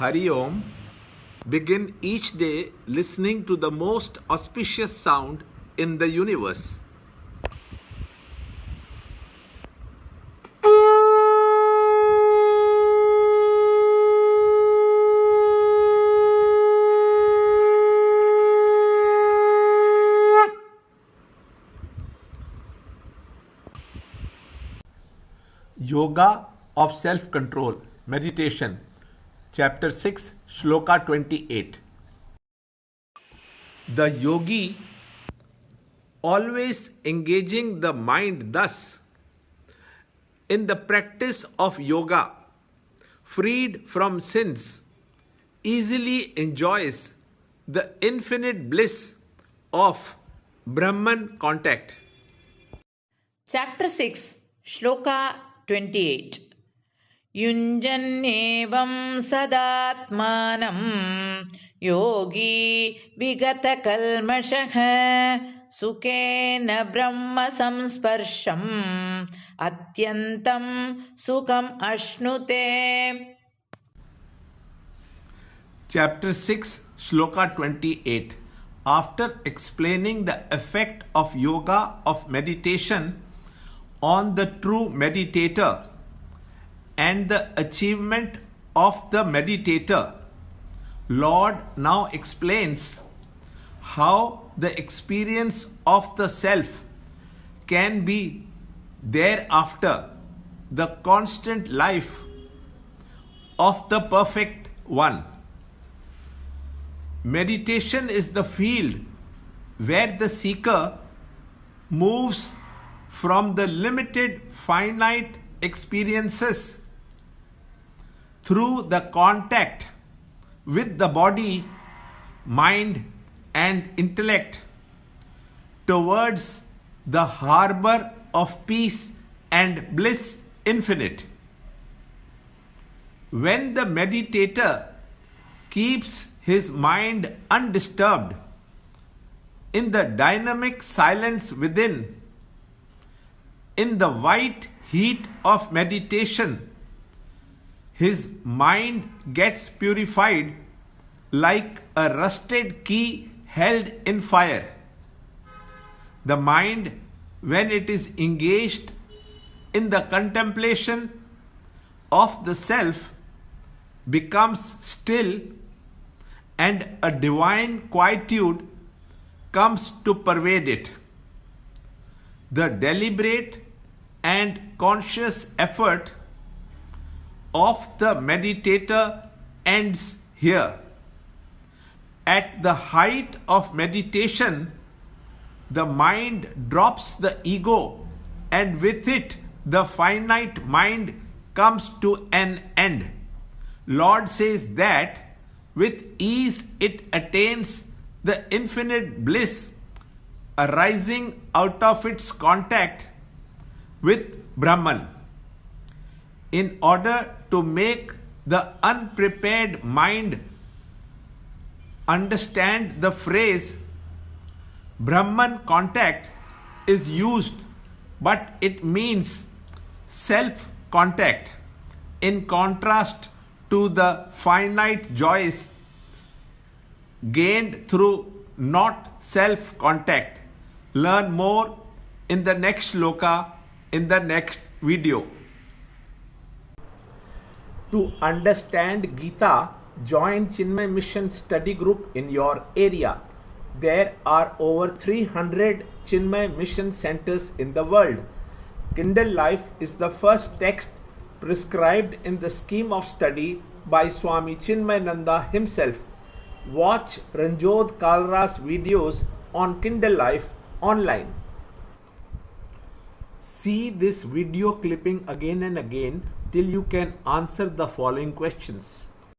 Hari Om. Begin each day listening to the most auspicious sound in the universe. Yoga of Self-Control, Meditation, Chapter 6, Shloka 28. The yogi, always engaging the mind thus, in the practice of yoga, freed from sins, easily enjoys the infinite bliss of Brahman contact. Chapter 6, Shloka 28. युञ्जन्नेवं सदात्मानं योगी विगतकल्मषः सुखेन ब्रह्म संस्पर्शम् अत्यन्तं सुखम् अश्नुते. Chapter 6, Shloka 28. After explaining the effect of yoga of meditation on the true meditator and the achievement of the meditator, Lord now explains how the experience of the self can be thereafter the constant life of the perfect one. Meditation is the field where the seeker moves from the limited finite experiences through the contact with the body, mind and intellect towards the harbor of peace and bliss infinite. When the meditator keeps his mind undisturbed in the dynamic silence within, in the white heat of meditation, his mind gets purified like a rusted key held in fire. The mind, when it is engaged in the contemplation of the self, becomes still, and a divine quietude comes to pervade it. The deliberate and conscious effort of the meditator ends here. At the height of meditation, the mind drops the ego, and with it the finite mind comes to an end. Lord says that with ease it attains the infinite bliss arising out of its contact with Brahman. In order to make the unprepared mind understand the phrase Brahman contact is used, but it means self-contact, in contrast to the finite joys gained through not self-contact. Learn more in the next shloka in the next video. To understand Gita, join Chinmaya Mission study group in your area. There are over 300 Chinmaya Mission centers in the world. Kindle Life is the first text prescribed in the scheme of study by Swami Chinmayananda himself. Watch Ranjod Kalra's videos on Kindle Life online. See this video clipping again and again till you can answer the following questions.